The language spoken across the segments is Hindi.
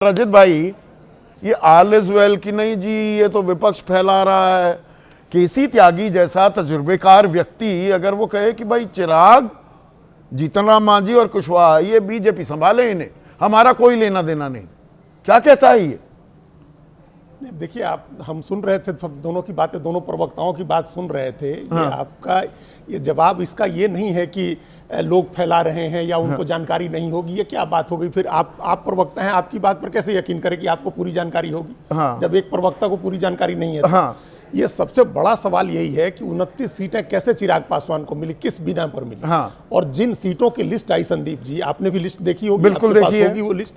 रजित भाई, ये ऑल इज वेल की नहीं जी, ये तो विपक्ष फैला रहा है। केसी त्यागी जैसा तजुर्बेकार व्यक्ति अगर वो कहे कि भाई चिराग, जीतन राम मांझी और कुशवाहा ये बीजेपी संभाले, इन्हें हमारा कोई लेना देना नहीं, क्या कहता है ये? देखिए, आप हम सुन रहे थे सब दोनों की बातें, दोनों प्रवक्ताओं की बात सुन रहे थे। हाँ। ये आपका ये जवाब इसका ये नहीं है कि लोग फैला रहे हैं या उनको जानकारी नहीं होगी। ये क्या बात हो गई? फिर आप प्रवक्ता हैं, आपकी बात पर कैसे यकीन करें कि आपको पूरी जानकारी होगी? हाँ। जब एक प्रवक्ता को पूरी जानकारी नहीं है तो। हाँ। ये सबसे बड़ा सवाल यही है कि 29 सीटें कैसे चिराग पासवान को मिली, किस बिना पर मिली? हाँ। और जिन सीटों की लिस्ट आई, संदीप जी आपने भी लिस्ट देखी होगी, बिल्कुल आपके पास देखी है। होगी वो लिस्ट।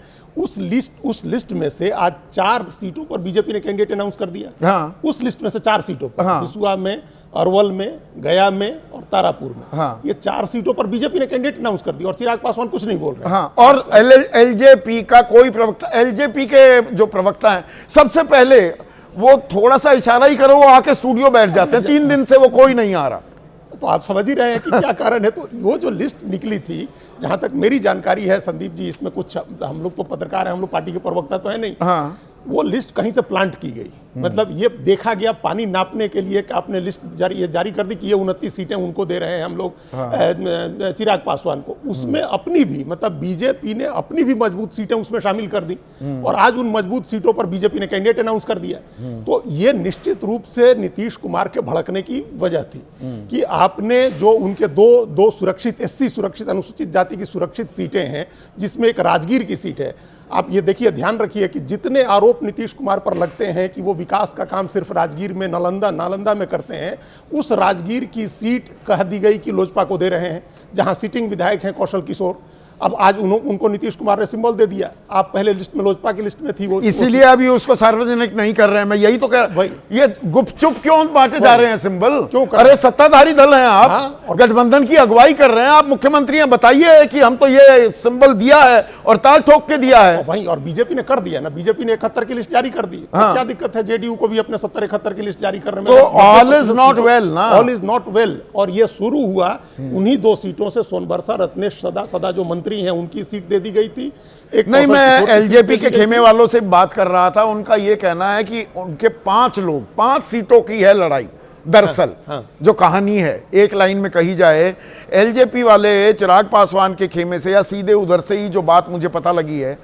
उस लिस्ट में से आज 4 सीटों पर बीजेपी ने कैंडिडेट अनाउंस कर दिया। हाँ। उस लिस्ट में से 4 सीटों पर, हाँ। हिसुआ में, अरवल में, गया में और तारापुर में, हाँ। ये 4 सीटों पर बीजेपी ने कैंडिडेट अनाउंस कर दिया और चिराग पासवान कुछ नहीं बोल रहे। हाँ, और एलजेपी का कोई प्रवक्ता, एलजेपी के जो प्रवक्ता हैं, सबसे पहले वो थोड़ा सा इशारा ही करो वो आके स्टूडियो बैठ जाते हैं। 3 दिन से वो कोई नहीं आ रहा। तो आप समझ ही रहे हैं कि क्या कारण है। तो वो जो लिस्ट निकली थी, जहां तक मेरी जानकारी है संदीप जी, इसमें कुछ, हम लोग तो पत्रकार हैं, हम लोग पार्टी के प्रवक्ता तो है नहीं। हाँ। वो लिस्ट कहीं से प्लांट की गई, मतलब ये देखा गया पानी नापने के लिए कि आपने लिस्ट जारी कर दी कि ये 29 सीटें उनको दे रहे हैं हम लोग, हाँ। चिराग पासवान को। उसमें अपनी भी, मतलब बीजेपी ने अपनी भी मजबूत सीटें उसमें शामिल कर दी और आज उन मजबूत सीटों पर बीजेपी ने कैंडिडेट अनाउंस कर दिया। तो ये निश्चित रूप से नीतीश कुमार के भड़कने की वजह थी कि आपने जो उनके दो सुरक्षित एससी सुरक्षित अनुसूचित जाति की सुरक्षित सीटें हैं, जिसमें एक राजगीर की सीट है। आप ये देखिए, ध्यान रखिए कि जितने आरोप नीतीश कुमार पर लगते हैं कि वो विकास का काम सिर्फ राजगीर में, नालंदा में करते हैं, उस राजगीर की सीट कह दी गई कि लोजपा को दे रहे हैं, जहां सिटिंग विधायक हैं कौशल किशोर। अब आज उनको नीतीश कुमार ने सिंबल दे दिया। आप पहले लिस्ट में, लोजपा की लिस्ट में थी वो, इसीलिए अभी उसको सार्वजनिक नहीं कर रहे हैं। मैं यही तो कह रहा, ये गुपचुप क्यों बांटे जा रहे हैं सिंबल? क्यों? अरे सत्ताधारी दल हैं आप। हाँ? और गठबंधन की अगुवाई कर रहे हैं आप, मुख्यमंत्री हैं, बताइए कि हम तो ये सिंबल दिया है और ताल ठोक के दिया है। वहीं, और बीजेपी ने कर दिया ना, बीजेपी ने 71 की लिस्ट जारी कर दी। हाँ। क्या दिक्कत है जेडीयू को भी अपने 70-71 की लिस्ट जारी करने में? तो ऑल इज नॉट वेल ना, ऑल इज नॉट वेल। और ये शुरू हुआ उन्हीं 2 सीटों से, सोनबरसा रत्नेश सदा जो मंत्री हैं उनकी सीट दे दी गई थी। एक नहीं, मैं एलजेपी के खेमे वालों से बात कर रहा था, उनका ये कहना है कि उनके 5 सीटों की है लड़ाई। दरअसल हाँ। जो कहानी है, एक लाइन में कही जाए, एलजेपी वाले चिराग पासवान के खेमे से या सीधे उधर से ही जो बात मुझे पता लगी है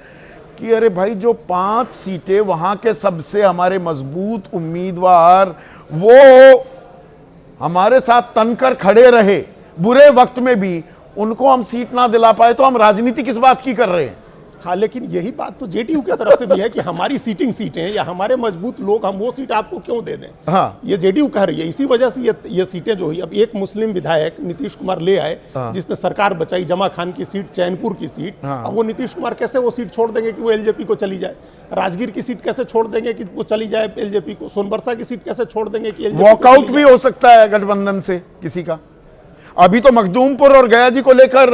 कि अरे भाई, जो 5 सीटें वहां के सबसे हमारे मजबूत उम्मीदवार, वो हमारे साथ तनकर खड़े रहे बुरे वक्त में भी, उनको हम सीट ना दिला पाए तो हम राजनीति किस बात की कर रहे हैं? हाँ, लेकिन यही बात तो जेडीयू की तरफ से भी है कि हमारी सीटिंग सीटें या हमारे मजबूत लोग, हम वो सीट आपको क्यों दे दें? हाँ। ये जेडीयू कह रही है। इसी वजह से ये सीटें जो हुई, अब एक मुस्लिम विधायक नीतीश कुमार ले आए, हाँ। जिसने सरकार बचाई, जमा खान की सीट, चैनपुर की सीट। हाँ। अब वो नीतीश कुमार कैसे वो सीट छोड़ देंगे कि वो एलजेपी को चली जाए? राजगीर की सीट कैसे छोड़ देंगे कि वो चली जाए एलजेपी को? सोनबरसा की सीट कैसे छोड़ देंगे कि वॉकआउट भी हो सकता है गठबंधन से किसी का। अभी तो मखदूमपुर और गया जी को लेकर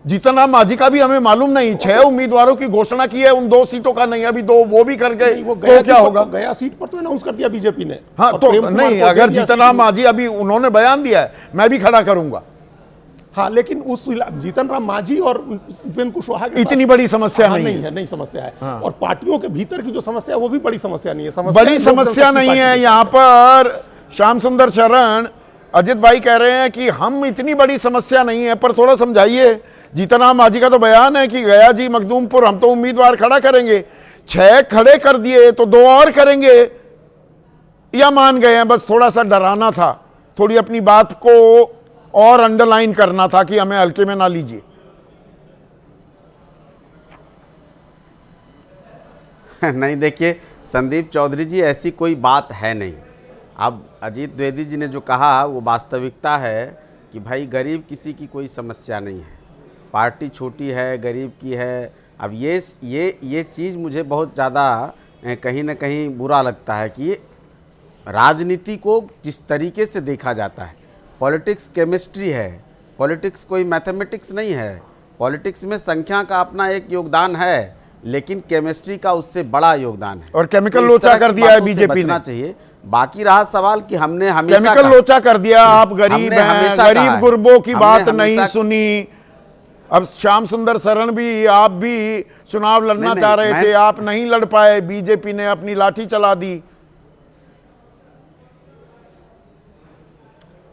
जीतन राम मांझी का भी हमें मालूम नहीं। 6 उम्मीदवारों की घोषणा की है, उन 2 सीटों का नहीं, अभी 2 वो भी कर गए, तो क्या होगा? गया सीट पर तो अनाउंस कर दिया बीजेपी ने। हाँ, तो नहीं, अगर जीतन राम मांझी, अभी उन्होंने बयान दिया है, मैं भी खड़ा करूंगा। हाँ, लेकिन उस जीतन राम मांझी और उपेंद्र कुशवाहा के इतनी बड़ी समस्या नहीं है। नहीं समस्या है। हाँ। और पार्टियों के भीतर की जो समस्या है वो भी बड़ी समस्या नहीं है। बड़ी समस्या नहीं है। यहाँ पर श्याम सुंदर शरण, अजित भाई कह रहे हैं कि हम, इतनी बड़ी समस्या नहीं है, पर थोड़ा समझाइए। जीतन राम मांझी का तो बयान है कि गया जी, मखदूमपुर हम तो उम्मीदवार खड़ा करेंगे, 6 खड़े कर दिए तो 2 और करेंगे, या मान गए हैं? बस थोड़ा सा डराना था, थोड़ी अपनी बात को और अंडरलाइन करना था कि हमें हल्के में ना लीजिए। नहीं, देखिए संदीप चौधरी जी, ऐसी कोई बात है नहीं। अब अजीत द्विवेदी जी ने जो कहा वो वास्तविकता है कि भाई, गरीब किसी की कोई समस्या नहीं है, पार्टी छोटी है, गरीब की है। अब ये चीज़ मुझे बहुत ज़्यादा कहीं ना कहीं बुरा लगता है कि राजनीति को जिस तरीके से देखा जाता है, पॉलिटिक्स केमिस्ट्री है, पॉलिटिक्स कोई मैथमेटिक्स नहीं है। पॉलिटिक्स में संख्या का अपना एक योगदान है, लेकिन केमिस्ट्री का उससे बड़ा योगदान है। और केमिकल लोचा कर दिया है बीजेपी ने। चाहिए। बाकी रहा सवाल कि हमने हमेशा केमिकल लोचा कर दिया, आप गरीब हैं, गरीब गुरबों की बात नहीं सुनी। अब श्याम सुंदर शरण भी, आप भी चुनाव लड़ना नहीं, चाह रहे मैं- थे, आप नहीं लड़ पाए, बीजेपी ने अपनी लाठी चला दी।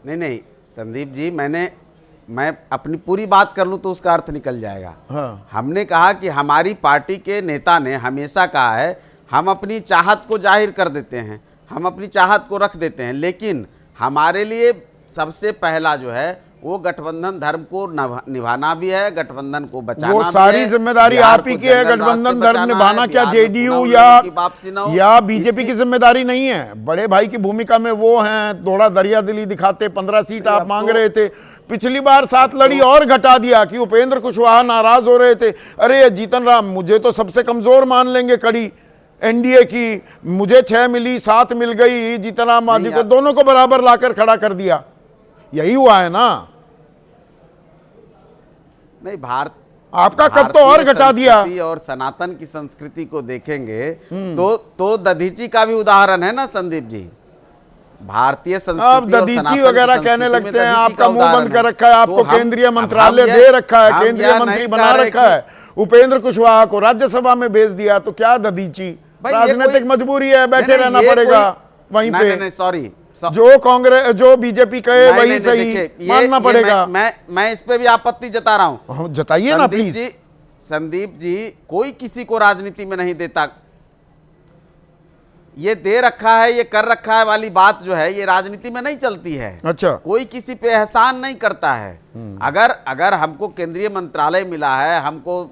नहीं संदीप जी, मैं अपनी पूरी बात कर लूं तो उसका अर्थ निकल जाएगा। हाँ। हमने कहा कि हमारी पार्टी के नेता ने हमेशा कहा है हम अपनी चाहत को जाहिर कर देते हैं, हम अपनी चाहत को रख देते हैं, लेकिन हमारे लिए सबसे पहला जो है वो गठबंधन धर्म को निभाना भी है, गठबंधन को बचाना वो भी सारी है, जिम्मेदारी बिहार आप ही को की है। जंगल राज से गठबंधन धर्म बचाना निभाना है, क्या बिहार को जेडीयू चुनाव या की वापसी ना हो, या बीजेपी इसकी- की जिम्मेदारी नहीं है। बड़े भाई की भूमिका में वो हैं, थोड़ा दरिया दिली दिखाते। 15 सीट आप मांग रहे थे, पिछली बार 7 लड़ी और घटा दिया कि उपेंद्र कुशवाहा नाराज हो रहे थे, अरे ये जीतन राम मुझे तो सबसे कमजोर मान लेंगे कड़ी एनडीए की, मुझे 6 मिली 7 मिल गई, जीतन राम मांझी को दोनों को बराबर लाकर खड़ा कर दिया। यही हुआ है ना। नहीं, भारत आपका कब तो और घटा दिया। संस्कृति और सनातन की संस्कृति को देखेंगे तो दधीची का भी उदाहरण है ना संदीप जी। भारतीय संस्कृति अब और दधीची सनातन की वगैरह संस्कृति कहने में लगते हैं, दधीची आपका का मुंह बंद उदाहरण कर है। रखा है, तो आपको हम- केंद्रीय अब मंत्रालय हम दे रखा है, हम केंद्रीय यह मंत्री नहीं बना कह रहे रखा है, कि- उपेंद्र कुशवाहा को राज्यसभा में भेज दिया, तो क्या दधीची, भाई ये राजनीतिक कोई- मजबूरी है, बैठे नहीं, रहना ये पड़ेगा कोई- वहीं नहीं, पे। नहीं, सॉरी, जो कांग्रेस जो बीजेपी कहे नहीं, वही नहीं, सही देखिए, मानना पड़ेगा। मैं इस पे भी आपत्ति जता रहा हूं। हम जताइए ना प्लीज। संदीप जी, कोई किसी को राजनीति में नहीं देता। ये दे रखा है, ये कर रखा है वाली बात जो है ये राजनीति में नहीं चलती है। अच्छा, कोई किसी पे एहसान नहीं करता है। अगर हमको केंद्रीय मंत्रालय मिला है, हमको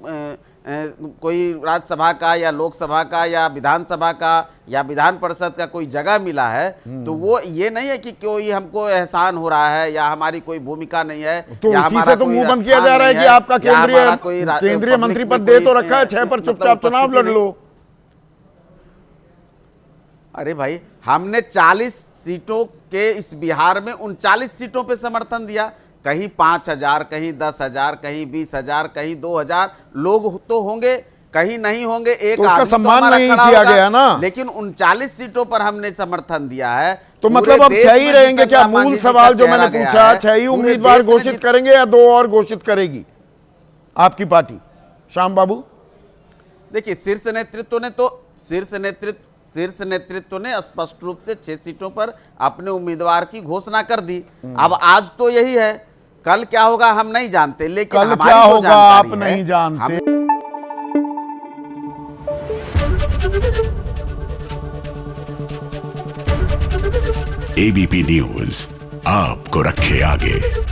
कोई राज्यसभा का या लोकसभा का या विधानसभा का या विधान परिषद का कोई जगह मिला है, तो वो ये नहीं है कि कोई हमको एहसान हो रहा है या हमारी कोई भूमिका नहीं है, तो या उसी हमारा से तो कोई मुंह बंद किया स्थान जा रहा है नहीं कि आपका या हमारा कोई केंद्रीय पब्लिक मंत्री में पद दे तो कोई, रखा है, 6 पर मतलब चुपचाप चुनाव लड़ उपस्थिति लो। अरे भाई, हमने 40 सीटों के इस बिहार में 39 सीटों पे समर्थन दिया। कहीं 5,000, कहीं 10,000, कहीं 20,000, कहीं 2,000 लोग तो होंगे, कहीं नहीं होंगे। एक तो उसका आदमी सम्मान हमारा नहीं खड़ा किया होगा, गया ना। लेकिन 39 सीटों पर हमने समर्थन दिया है। तो पूरे मतलब अब देश 6 ही में रहेंगे जीतन क्या? राम मांझी मूल जी का सवाल जो मैंने चेहरा गया पूछा, है। 6 ही पूरे उम्मीदवार देश में घोषित करेंगे या 2 और घोषित करेगी आपकी पार्टी? श्याम बाबू, देखिए, शीर्ष नेतृत्व ने स्पष्ट रूप से 6 सीटों पर अपने उम्मीदवार की घोषणा कर दी। अब आज तो यही है, कल क्या होगा हम नहीं जानते, लेकिन कल हमारी क्या जो होगा आप जानकारी है, नहीं जानते। एबीपी न्यूज आपको रखे आगे।